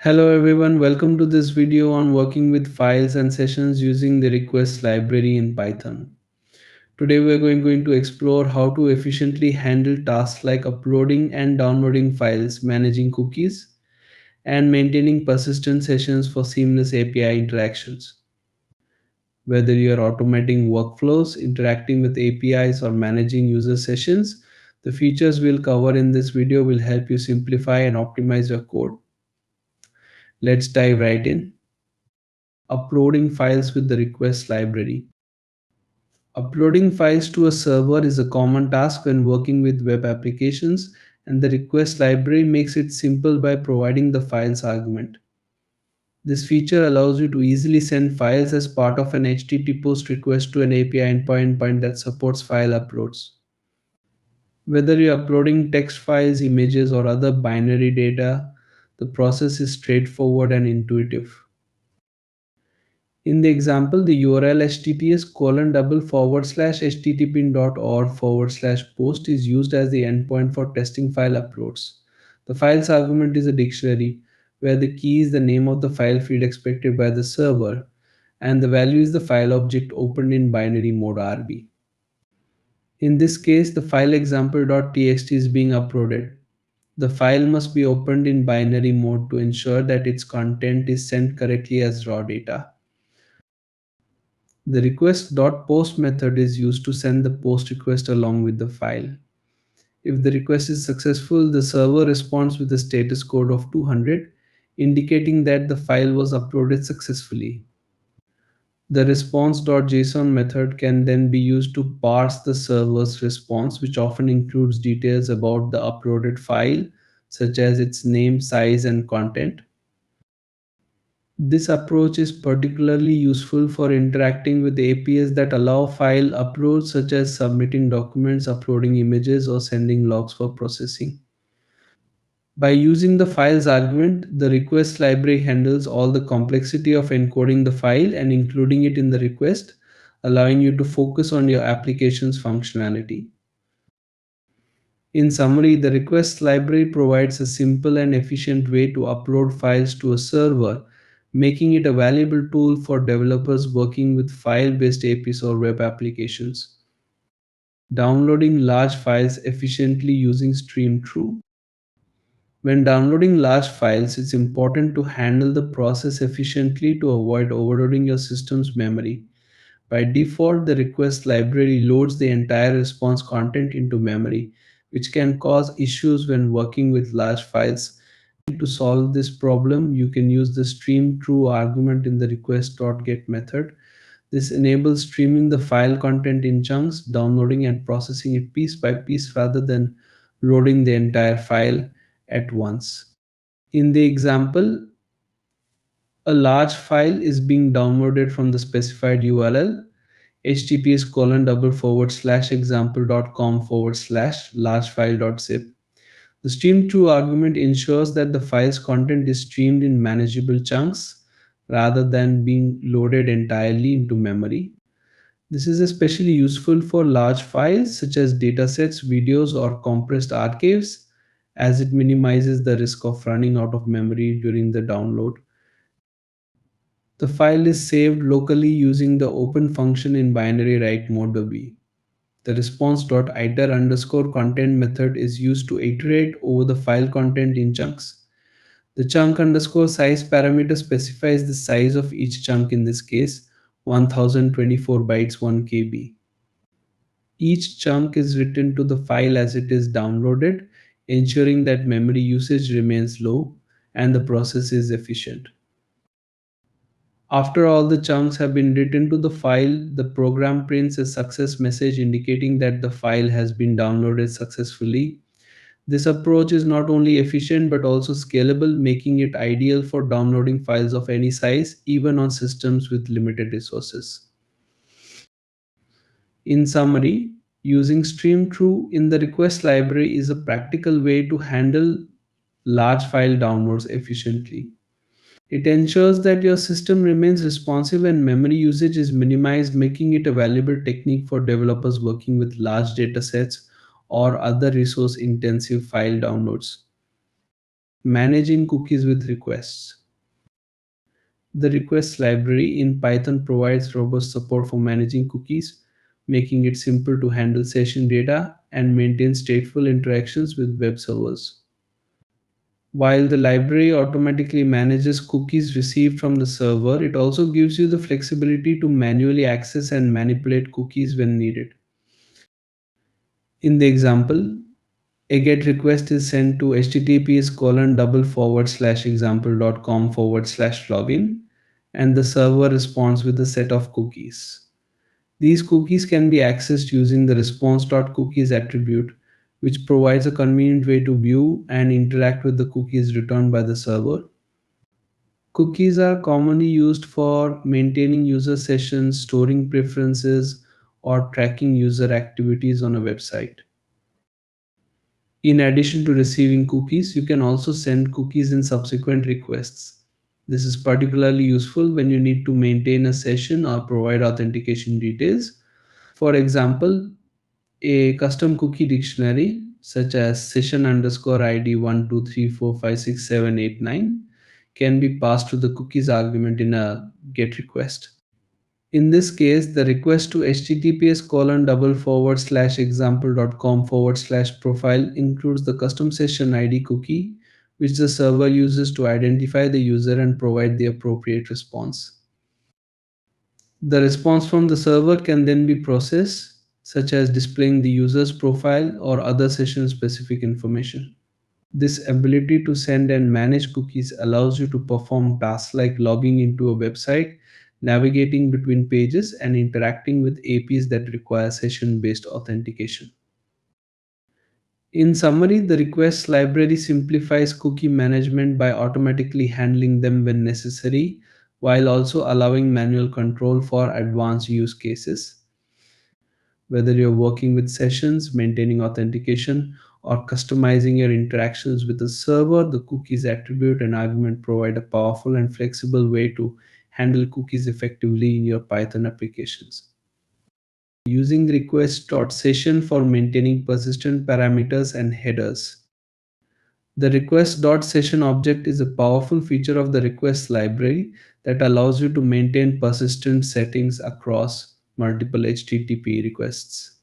Hello everyone, welcome to this video on working with files and sessions using the request library in Python. Today we are going to explore how to efficiently handle tasks like uploading and downloading files, managing cookies, and maintaining persistent sessions for seamless API interactions. Whether you are automating workflows, interacting with APIs, or managing user sessions, the features we'll cover in this video will help you simplify and optimize your code. Let's dive right in. Uploading files with the request library. Uploading files to a server is a common task when working with web applications, and the request library makes it simple by providing the files argument. This feature allows you to easily send files as part of an HTTP post request to an API endpoint that supports file uploads. Whether you're uploading text files, images, or other binary data, the process is straightforward and intuitive. In the example, the URL https://http.org/post is used as the endpoint for testing file uploads. The files argument is a dictionary where the key is the name of the file field expected by the server and the value is the file object opened in binary mode RB. In this case, the file example.txt is being uploaded. The file must be opened in binary mode to ensure that its content is sent correctly as raw data. The request.post method is used to send the post request along with the file. If the request is successful, the server responds with a status code of 200, indicating that the file was uploaded successfully. The response.json method can then be used to parse the server's response, which often includes details about the uploaded file, such as its name, size, and content. This approach is particularly useful for interacting with APIs that allow file uploads, such as submitting documents, uploading images, or sending logs for processing. By using the files argument, the request library handles all the complexity of encoding the file and including it in the request, allowing you to focus on your application's functionality. In summary, the request library provides a simple and efficient way to upload files to a server, making it a valuable tool for developers working with file-based APIs or web applications. Downloading large files efficiently using StreamThrough. When downloading large files, it's important to handle the process efficiently to avoid overloading your system's memory. By default, the request library loads the entire response content into memory, which can cause issues when working with large files. To solve this problem, you can use the stream_true argument in the request.get method. This enables streaming the file content in chunks, downloading and processing it piece by piece rather than loading the entire file at once. In the example, a large file is being downloaded from the specified URL https://example.com/largefile.zip. The stream_true argument ensures that the file's content is streamed in manageable chunks rather than being loaded entirely into memory. This is especially useful for large files such as datasets, videos, or compressed archives, as it minimizes the risk of running out of memory during the download. The file is saved locally using the open function in binary write mode (B). The response.iter_content method is used to iterate over the file content in chunks. The chunk_size parameter specifies the size of each chunk, in this case 1024 bytes 1 KB. Each chunk is written to the file as it is downloaded, ensuring that memory usage remains low and the process is efficient. After all the chunks have been written to the file, the program prints a success message indicating that the file has been downloaded successfully. This approach is not only efficient but also scalable, making it ideal for downloading files of any size, even on systems with limited resources. In summary, using stream_true in the request library is a practical way to handle large file downloads efficiently. It ensures that your system remains responsive and memory usage is minimized, making it a valuable technique for developers working with large datasets or other resource-intensive file downloads. Managing cookies with requests. The requests library in Python provides robust support for managing cookies, making it simple to handle session data and maintain stateful interactions with web servers. While the library automatically manages cookies received from the server, it also gives you the flexibility to manually access and manipulate cookies when needed. In the example, a GET request is sent to https://example.com/login, and the server responds with a set of cookies. These cookies can be accessed using the response.cookies attribute, which provides a convenient way to view and interact with the cookies returned by the server. Cookies are commonly used for maintaining user sessions, storing preferences, or tracking user activities on a website. In addition to receiving cookies, you can also send cookies in subsequent requests. This is particularly useful when you need to maintain a session or provide authentication details. For example, a custom cookie dictionary such as session underscore ID 123456789 can be passed to the cookies argument in a GET request. In this case, the request to https://example.com/profile includes the custom session ID cookie, which the server uses to identify the user and provide the appropriate response. The response from the server can then be processed, such as displaying the user's profile or other session specific information. This ability to send and manage cookies allows you to perform tasks like logging into a website, navigating between pages, and interacting with APIs that require session-based authentication. In summary, the requests library simplifies cookie management by automatically handling them when necessary, while also allowing manual control for advanced use cases. Whether you're working with sessions, maintaining authentication, or customizing your interactions with the server, the cookies attribute and argument provide a powerful and flexible way to handle cookies effectively in your Python applications. Using requests.Session for maintaining persistent parameters and headers. The request.Session object is a powerful feature of the requests library that allows you to maintain persistent settings across multiple HTTP requests.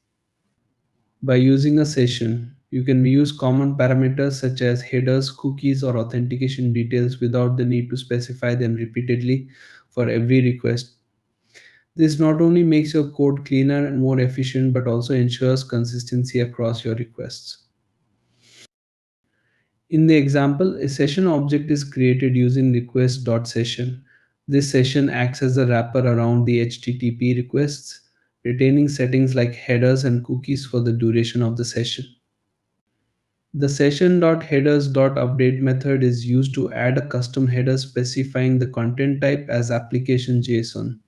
By using a session, you can use common parameters such as headers, cookies, or authentication details without the need to specify them repeatedly for every request. This not only makes your code cleaner and more efficient, but also ensures consistency across your requests. In the example, a session object is created using request.Session. This session acts as a wrapper around the HTTP requests, retaining settings like headers and cookies for the duration of the session. The session.headers.update method is used to add a custom header specifying the content type as application JSON.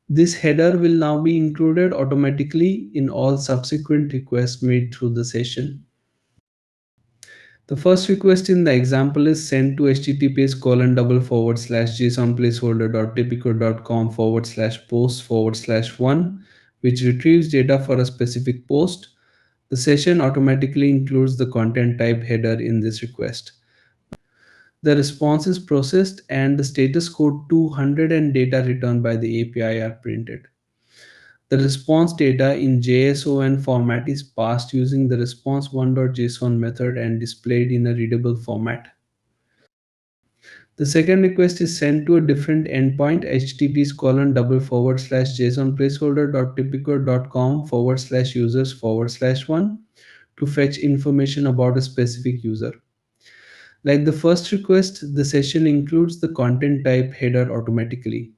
This header will now be included automatically in all subsequent requests made through the session. The first request in the example is sent to https://json placeholder.typical.com/post/1, which retrieves data for a specific post. The session automatically includes the content type header in this request. The response is processed and the status code 200 and data returned by the API are printed. The response data in JSON format is passed using the response1.json method and displayed in a readable format. The second request is sent to a different endpoint https://json placeholder.typical.com/users/1 to fetch information about a specific user. Like the first request, the session includes the content type header automatically.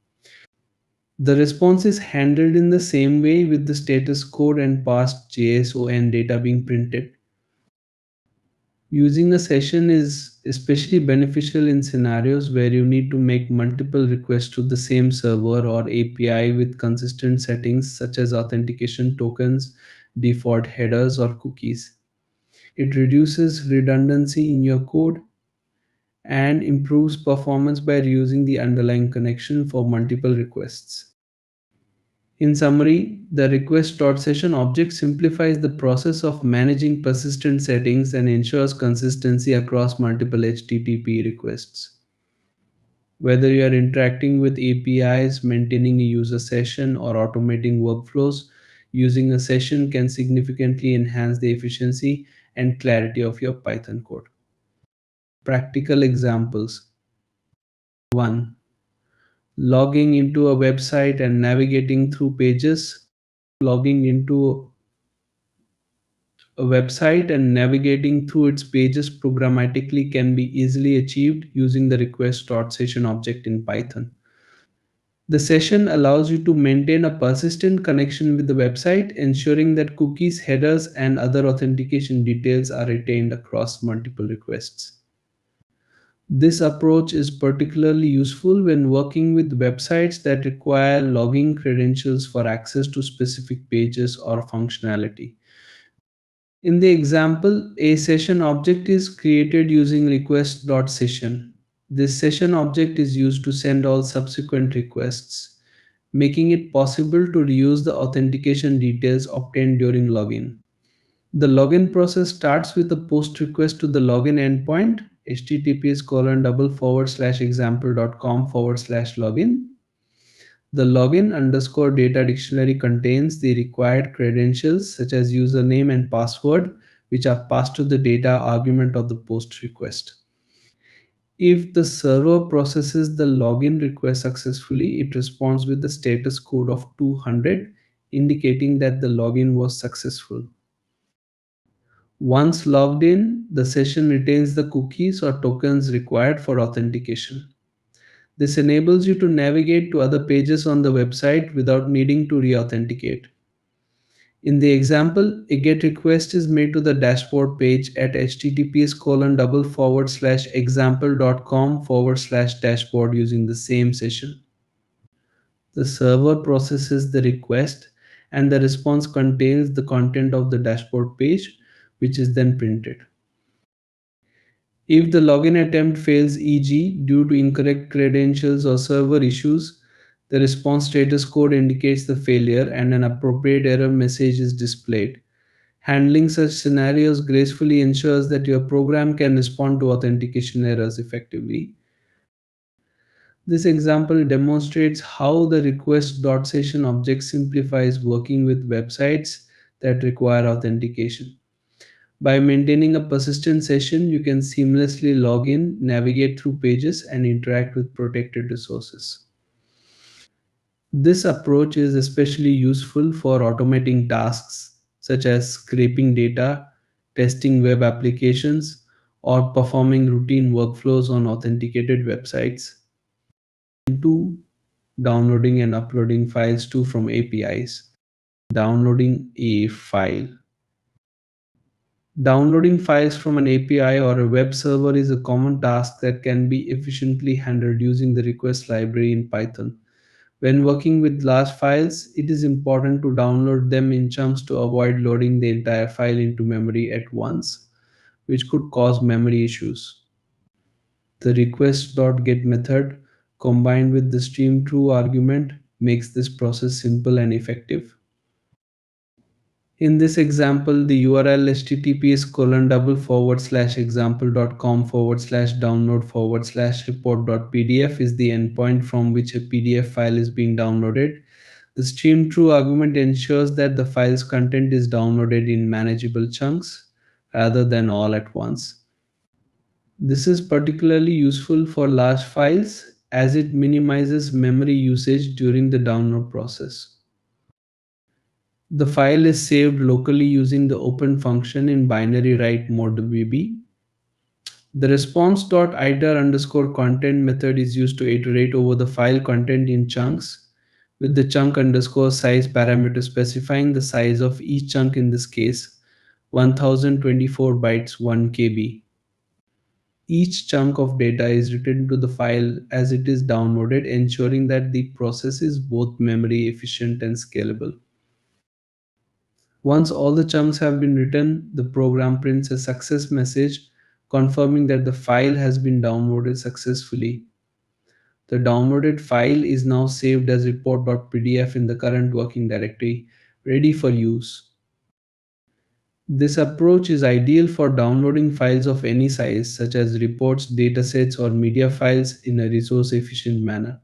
The response is handled in the same way with the status code and past JSON data being printed. Using a session is especially beneficial in scenarios where you need to make multiple requests to the same server or API with consistent settings such as authentication tokens, default headers, or cookies. It reduces redundancy in your code and improves performance by reusing the underlying connection for multiple requests. In summary, the request.Session object simplifies the process of managing persistent settings and ensures consistency across multiple HTTP requests. Whether you are interacting with APIs, maintaining a user session, or automating workflows, using a session can significantly enhance the efficiency and clarity of your Python code. Practical examples: 1. Logging into a website and navigating through pages. Logging into a website and navigating through its pages programmatically can be easily achieved using the request.Session object in Python. The session allows you to maintain a persistent connection with the website, ensuring that cookies, headers, and other authentication details are retained across multiple requests. This approach is particularly useful when working with websites that require login credentials for access to specific pages or functionality. In the example, a session object is created using request.Session. This session object is used to send all subsequent requests, making it possible to reuse the authentication details obtained during login. The login process starts with a post request to the login endpoint, https://example.com/login. The login underscore data dictionary contains the required credentials such as username and password, which are passed to the data argument of the post request. If the server processes the login request successfully, it responds with the status code of 200, indicating that the login was successful. Once logged in, the session retains the cookies or tokens required for authentication. This enables you to navigate to other pages on the website without needing to re-authenticate. In the example, a GET request is made to the dashboard page at https://example.com/dashboard using the same session. The server processes the request and the response contains the content of the dashboard page, which is then printed. If the login attempt fails, e.g., due to incorrect credentials or server issues, the response status code indicates the failure and an appropriate error message is displayed. Handling such scenarios gracefully ensures that your program can respond to authentication errors effectively. This example demonstrates how the request.Session object simplifies working with websites that require authentication. By maintaining a persistent session, you can seamlessly log in, navigate through pages, and interact with protected resources. This approach is especially useful for automating tasks such as scraping data, testing web applications, or performing routine workflows on authenticated websites. 2. Downloading and uploading files to from APIs. Downloading a file. Downloading files from an API or a web server is a common task that can be efficiently handled using the request library in Python. When working with large files, it is important to download them in chunks to avoid loading the entire file into memory at once, which could cause memory issues. The request.get method, combined with the stream_through argument, makes this process simple and effective. In this example, the URL https://example.com/download/report.pdf is the endpoint from which a PDF file is being downloaded. The stream_through argument ensures that the file's content is downloaded in manageable chunks rather than all at once. This is particularly useful for large files as it minimizes memory usage during the download process. The file is saved locally using the open function in binary write mode VB. The response.iter_content method is used to iterate over the file content in chunks, with the chunk_size parameter specifying the size of each chunk, in this case 1024 bytes 1 KB. Each chunk of data is written to the file as it is downloaded, ensuring that the process is both memory efficient and scalable. Once all the chunks have been written, the program prints a success message confirming that the file has been downloaded successfully. The downloaded file is now saved as report.pdf in the current working directory, ready for use. This approach is ideal for downloading files of any size, such as reports, datasets, or media files in a resource efficient manner.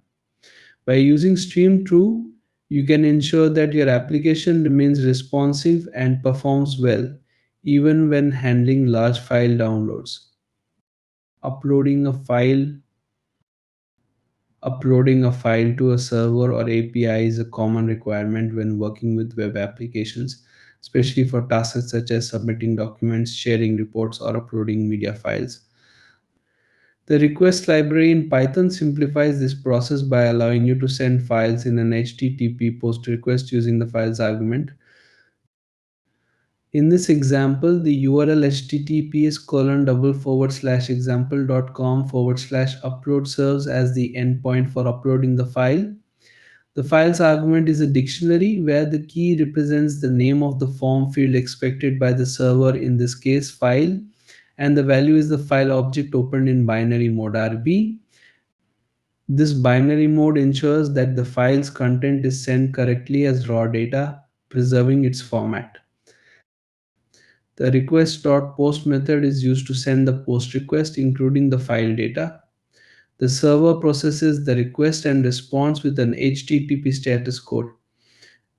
By using Stream True, you can ensure that your application remains responsive and performs well, even when handling large file downloads. Uploading a file Uploading a file to a server or API is a common requirement when working with web applications, especially for tasks such as submitting documents, sharing reports, or uploading media files. The request library in Python simplifies this process by allowing you to send files in an HTTP post request using the files argument. In this example, the URL https://example.com/upload serves as the endpoint for uploading the file. The files argument is a dictionary where the key represents the name of the form field expected by the server, in this case file, and the value is the file object opened in binary mode RB. This binary mode ensures that the file's content is sent correctly as raw data, preserving its format. The request.post method is used to send the post request, including the file data. The server processes the request and responds with an HTTP status code.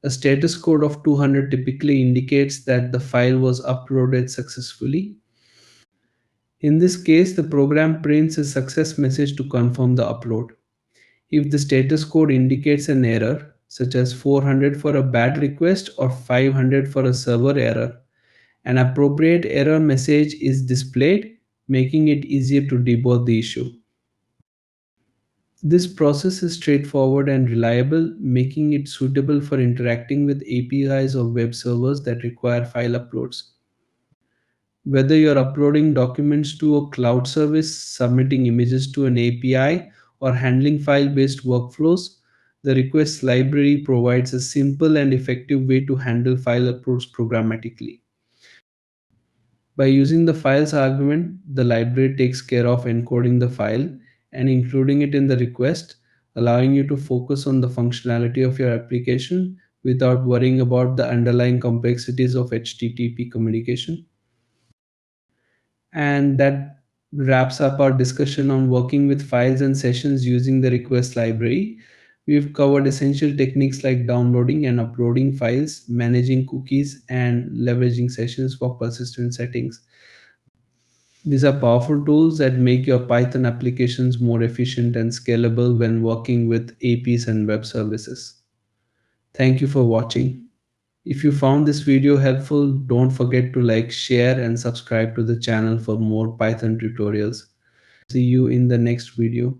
A status code of 200 typically indicates that the file was uploaded successfully. In this case, the program prints a success message to confirm the upload. If the status code indicates an error, such as 400 for a bad request or 500 for a server error, an appropriate error message is displayed, making it easier to debug the issue. This process is straightforward and reliable, making it suitable for interacting with APIs or web servers that require file uploads. Whether you're uploading documents to a cloud service, submitting images to an API, or handling file-based workflows, the requests library provides a simple and effective way to handle file uploads programmatically. By using the files argument, the library takes care of encoding the file and including it in the request, allowing you to focus on the functionality of your application without worrying about the underlying complexities of HTTP communication. And that wraps up our discussion on working with files and sessions using the request library. We've covered essential techniques like downloading and uploading files, managing cookies, and leveraging sessions for persistent settings. These are powerful tools that make your Python applications more efficient and scalable when working with APIs and web services. Thank you for watching. If you found this video helpful, don't forget to like, share, and subscribe to the channel for more Python tutorials. See you in the next video.